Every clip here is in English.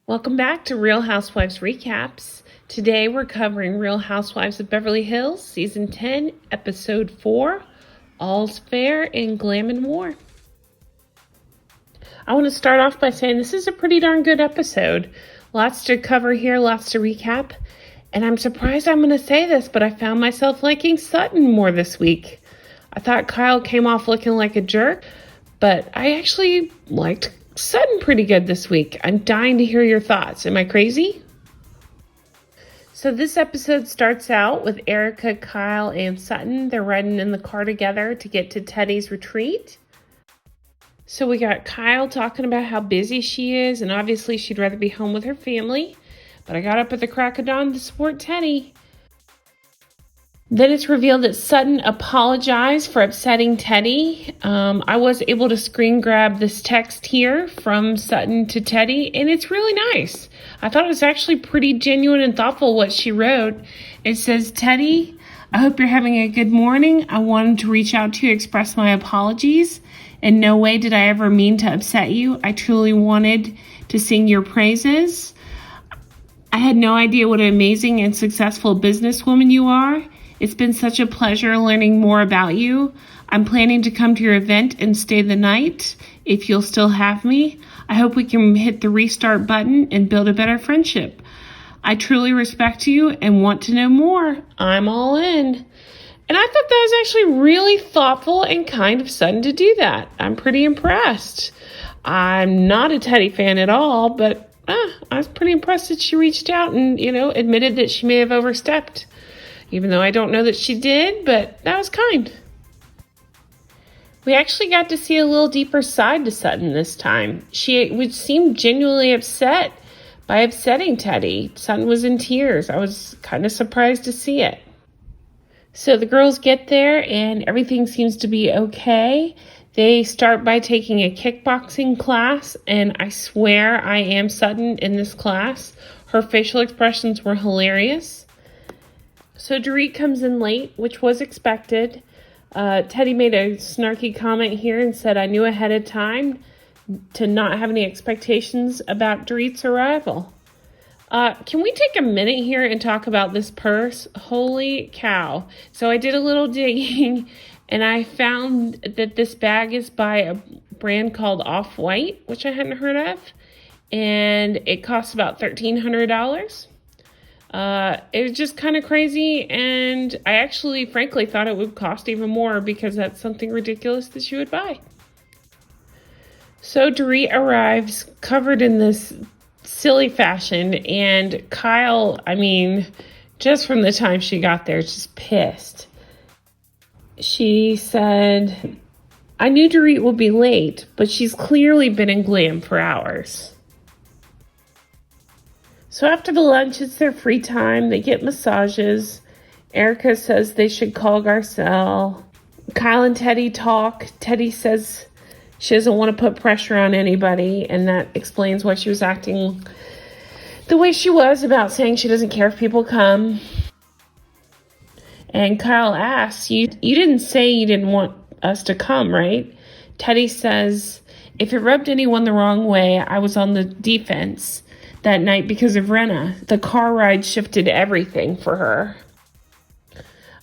Welcome back to Real Housewives Recaps. Today we're covering Real Housewives of Beverly Hills, Season 10, Episode 4, All's Fair in Glam and War. I want to start off by saying this is a pretty darn good episode. Lots to cover here, lots to recap. And I'm surprised I'm going to say this, but I found myself liking Sutton more this week. I thought Kyle came off looking like a jerk, but I actually liked Sutton pretty good this week. I'm dying to hear your thoughts. Am I crazy? So this episode starts out with Erika, Kyle, and Sutton. They're riding in the car together to get to Teddi's retreat. So we got Kyle talking about how busy she is, and obviously she'd rather be home with her family. But I got up at the crack of dawn to support Teddi. Then it's revealed that Sutton apologized for upsetting Teddi. I was able to screen grab this text here from Sutton to Teddi, and it's really nice. I thought it was actually pretty genuine and thoughtful what she wrote. It says, "Teddi, I hope you're having a good morning. I wanted to reach out to you to express my apologies. In no way did I ever mean to upset you. I truly wanted to sing your praises. I had no idea what an amazing and successful businesswoman you are. It's been such a pleasure learning more about you. I'm planning to come to your event and stay the night, if you'll still have me. I hope we can hit the restart button and build a better friendship. I truly respect you and want to know more. I'm all in." And I thought that was actually really thoughtful and kind of Sutton to do that. I'm pretty impressed. I'm not a Teddi fan at all, but I was pretty impressed that she reached out and, admitted that she may have overstepped. Even though I don't know that she did, but that was kind. We actually got to see a little deeper side to Sutton this time. She would seem genuinely upset by upsetting Teddi. Sutton was in tears. I was kind of surprised to see it. So the girls get there and everything seems to be okay. They start by taking a kickboxing class, and I swear I am Sutton in this class. Her facial expressions were hilarious. So Dorit comes in late, which was expected. Teddi made a snarky comment here and said, "I knew ahead of time to not have any expectations about Dorit's arrival." Can we take a minute here and talk about this purse? Holy cow. So I did a little digging and I found that this bag is by a brand called Off-White, which I hadn't heard of. And it costs about $1,300. It was just kind of crazy, and I actually, frankly, thought it would cost even more because that's something ridiculous that you would buy. So Dorit arrives covered in this silly fashion, and Kyle, just from the time she got there, just pissed. She said, "I knew Dorit would be late, but she's clearly been in Glam for hours." So after the lunch, it's their free time. They get massages. Erika says they should call Garcelle. Kyle and Teddi talk. Teddi says she doesn't want to put pressure on anybody, and that explains why she was acting the way she was about saying she doesn't care if people come. And Kyle asks, you didn't say you didn't want us to come, right? Teddi says, "If it rubbed anyone the wrong way, I was on the defense that night because of Rinna. The car ride shifted everything for her."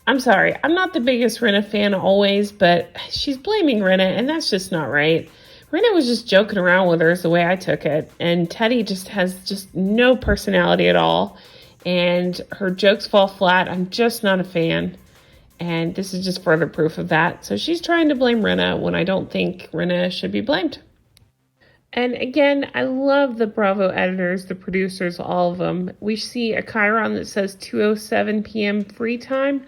I'm sorry, I'm not the biggest Rinna fan always, but she's blaming Rinna, and that's just not right. Rinna was just joking around with her is the way I took it, and Teddi just has no personality at all, and her jokes fall flat. I'm just not a fan, and this is just further proof of that. So she's trying to blame Rinna when I don't think Rinna should be blamed. And again, I love the Bravo editors, the producers, all of them. We see a chyron that says 2:07 p.m. free time.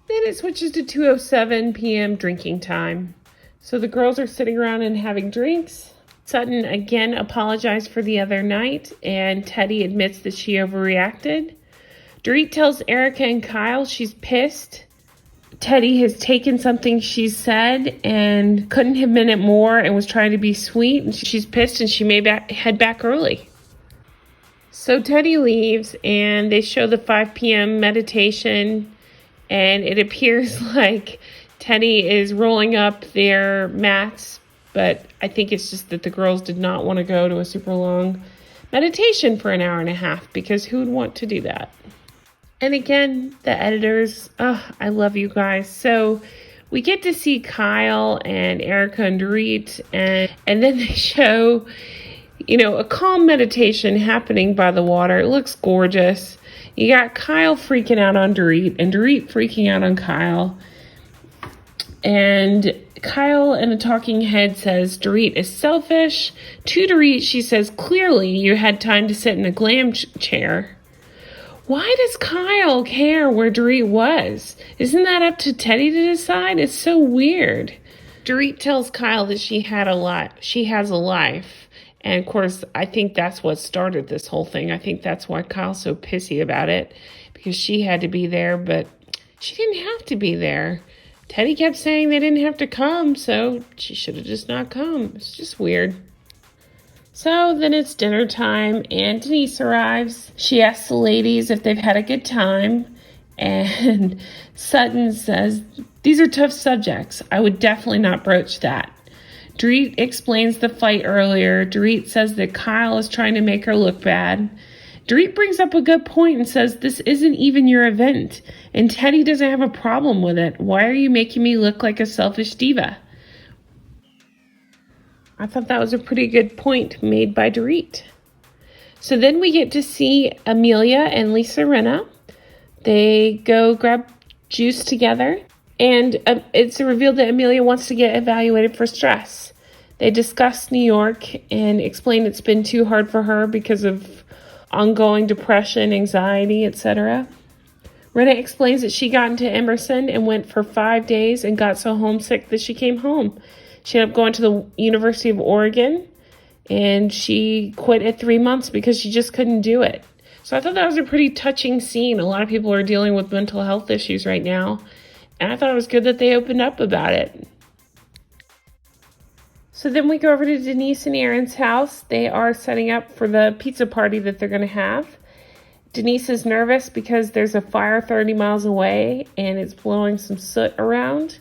Then it switches to 2:07 p.m. drinking time. So the girls are sitting around and having drinks. Sutton again apologized for the other night, and Teddi admits that she overreacted. Dorit tells Erika and Kyle she's pissed. Teddi has taken something she said and couldn't have meant it more and was trying to be sweet, and she's pissed and she may head back early. So Teddi leaves and they show the 5 p.m. meditation, and it appears like Teddi is rolling up their mats, but I think it's just that the girls did not want to go to a super long meditation for an hour and a half, because who would want to do that? And again, the editors, I love you guys. So we get to see Kyle and Erika and Dorit, and then they show, a calm meditation happening by the water. It looks gorgeous. You got Kyle freaking out on Dorit and Dorit freaking out on Kyle. And Kyle in the talking head says Dorit is selfish. To Dorit, she says, clearly you had time to sit in a Glam chair. Why does Kyle care where Dorit was? Isn't that up to Teddi to decide? It's so weird. Dorit tells Kyle that she has a life. And of course, I think that's what started this whole thing. I think that's why Kyle's so pissy about it, because she had to be there, but she didn't have to be there. Teddi kept saying they didn't have to come, so she should have just not come. It's just weird. So then it's dinner time, and Denise arrives. She asks the ladies if they've had a good time, and Sutton says, these are tough subjects. I would definitely not broach that. Dorit explains the fight earlier. Dorit says that Kyle is trying to make her look bad. Dorit brings up a good point and says, this isn't even your event, and Teddi doesn't have a problem with it. Why are you making me look like a selfish diva? I thought that was a pretty good point made by Dorit. So then we get to see Amelia and Lisa Rinna. They go grab juice together, and it's revealed that Amelia wants to get evaluated for stress. They discuss New York and explain it's been too hard for her because of ongoing depression, anxiety, etc. Rinna explains that she got into Emerson and went for 5 days and got so homesick that she came home. She ended up going to the University of Oregon, and she quit at 3 months because she just couldn't do it. So I thought that was a pretty touching scene. A lot of people are dealing with mental health issues right now, and I thought it was good that they opened up about it. So then we go over to Denise and Aaron's house. They are setting up for the pizza party that they're going to have. Denise is nervous because there's a fire 30 miles away, and it's blowing some soot around.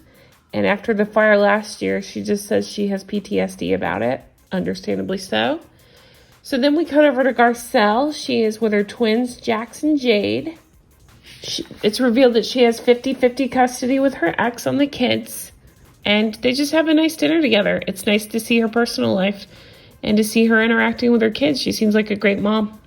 And after the fire last year, she just says she has PTSD about it, understandably so. So then we cut over to Garcelle. She is with her twins, Jax and Jade. It's revealed that she has 50-50 custody with her ex on the kids. And they just have a nice dinner together. It's nice to see her personal life and to see her interacting with her kids. She seems like a great mom.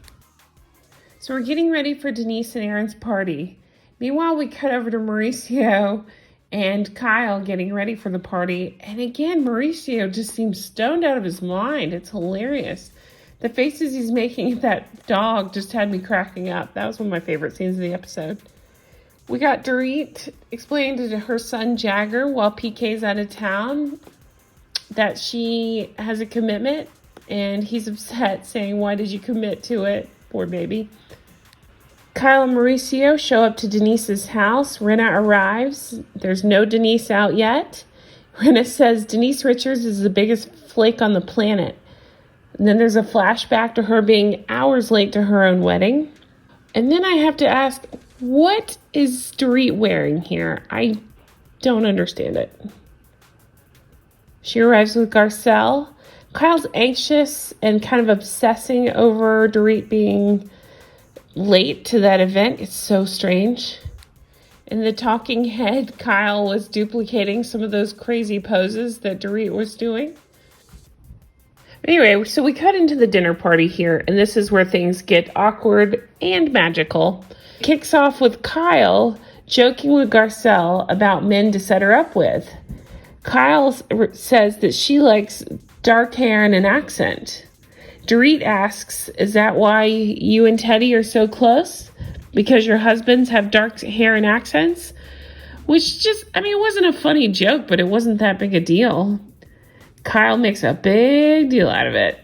So we're getting ready for Denise and Aaron's party. Meanwhile, we cut over to Mauricio and Kyle getting ready for the party. And again, Mauricio just seems stoned out of his mind. It's hilarious. The faces he's making at that dog just had me cracking up. That was one of my favorite scenes of the episode. We got Dorit explaining to her son Jagger while PK's out of town that she has a commitment, and he's upset, saying, why did you commit to it? Poor baby. Kyle and Mauricio show up to Denise's house. Rinna arrives. There's no Denise out yet. Rinna says Denise Richards is the biggest flake on the planet. And then there's a flashback to her being hours late to her own wedding. And then I have to ask, what is Dorit wearing here? I don't understand it. She arrives with Garcelle. Kyle's anxious and kind of obsessing over Dorit being late to that event. It's so strange. In the talking head, Kyle was duplicating some of those crazy poses that Dorit was doing. Anyway, so we cut into the dinner party here, and this is where things get awkward and magical. It kicks off with Kyle joking with Garcelle about men to set her up with. Kyle says that she likes dark hair and an accent. Dorit asks, is that why you and Teddi are so close? Because your husbands have dark hair and accents? Which just, it wasn't a funny joke, but it wasn't that big a deal. Kyle makes a big deal out of it.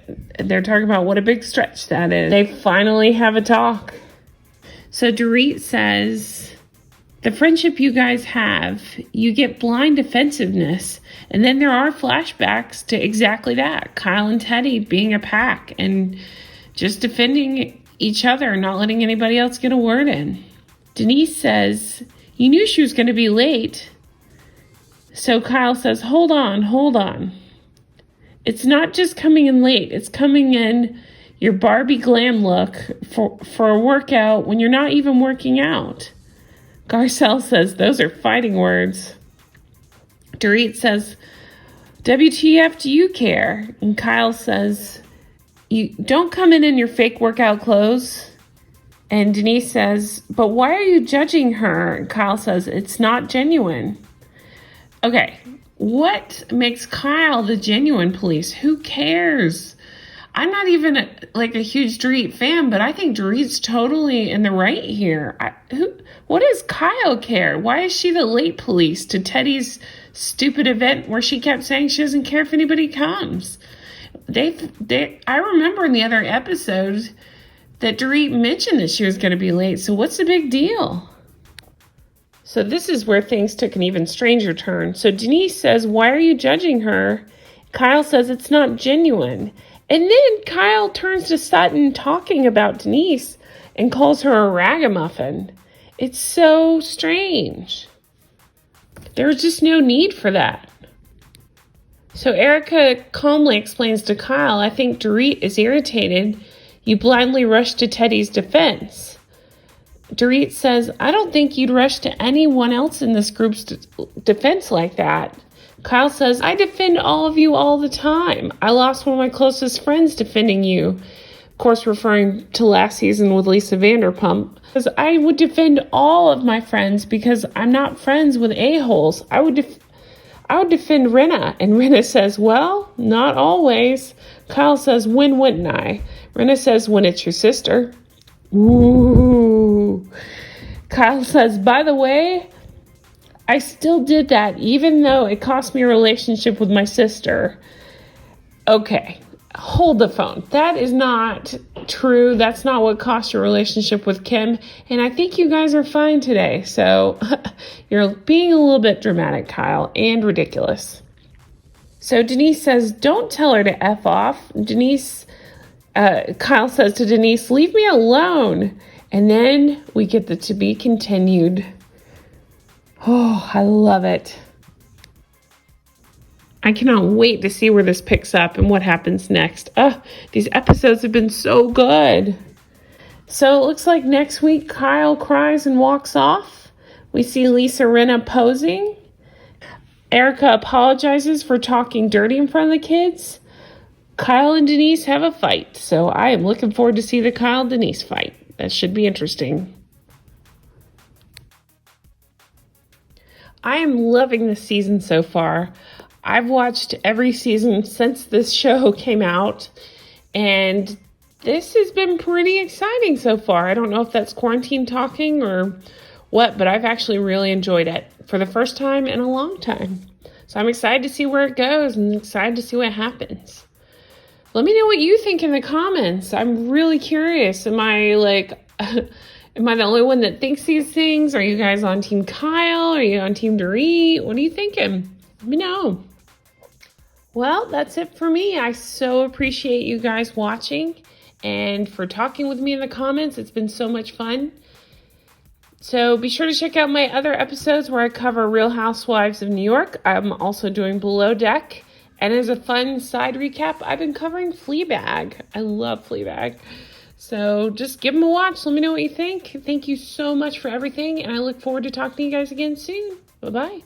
They're talking about what a big stretch that is. They finally have a talk. So Dorit says, the friendship you guys have, you get blind defensiveness. And then there are flashbacks to exactly that. Kyle and Teddi being a pack and just defending each other, not letting anybody else get a word in. Denise says, you knew she was going to be late. So Kyle says, hold on. It's not just coming in late. It's coming in your Barbie glam look for a workout when you're not even working out. Garcelle says, those are fighting words. Dorit says, WTF do you care? And Kyle says, you don't come in your fake workout clothes. And Denise says, but why are you judging her? And Kyle says, it's not genuine. Okay, what makes Kyle the genuine police? Who cares? I'm not even a huge Dorit fan, but I think Dorit's totally in the right here. What does Kyle care? Why is she the late police to Teddi's stupid event where she kept saying she doesn't care if anybody comes? I remember in the other episode that Dorit mentioned that she was going to be late, so what's the big deal? So this is where things took an even stranger turn. So Denise says, why are you judging her? Kyle says it's not genuine. And then Kyle turns to Sutton talking about Denise and calls her a ragamuffin. It's so strange. There was just no need for that. So Erika calmly explains to Kyle, I think Dorit is irritated. You blindly rushed to Teddi's defense. Dorit says, I don't think you'd rush to anyone else in this group's defense like that. Kyle says, I defend all of you all the time. I lost one of my closest friends defending you. Of course, referring to last season with Lisa Vanderpump. Because I would defend all of my friends because I'm not friends with a-holes. I would defend Rinna. And Rinna says, well, not always. Kyle says, when wouldn't I? Rinna says, when it's your sister. Ooh. Kyle says, by the way, I still did that even though it cost me a relationship with my sister. Okay, hold the phone. That is not true. That's not what cost your relationship with Kim. And I think you guys are fine today. So you're being a little bit dramatic, Kyle, and ridiculous. So Denise says, don't tell her to F off. Kyle says to Denise, leave me alone. And then we get the to be continued. Oh, I love it. I cannot wait to see where this picks up and what happens next. These episodes have been so good. So it looks like next week Kyle cries and walks off. We see Lisa Rinna posing. Erika apologizes for talking dirty in front of the kids. Kyle and Denise have a fight. So I am looking forward to see the Kyle-Denise fight. That should be interesting. I am loving this season so far. I've watched every season since this show came out, and this has been pretty exciting so far. I don't know if that's quarantine talking or what, but I've actually really enjoyed it for the first time in a long time. So I'm excited to see where it goes and excited to see what happens. Let me know what you think in the comments. I'm really curious. Am I the only one that thinks these things? Are you guys on Team Kyle? Are you on Team Dorit? What are you thinking? Let me know. Well, that's it for me. I so appreciate you guys watching and for talking with me in the comments. It's been so much fun. So be sure to check out my other episodes where I cover Real Housewives of New York. I'm also doing Below Deck. And as a fun side recap, I've been covering Fleabag. I love Fleabag. So just give them a watch. Let me know what you think. Thank you so much for everything. And I look forward to talking to you guys again soon. Bye-bye.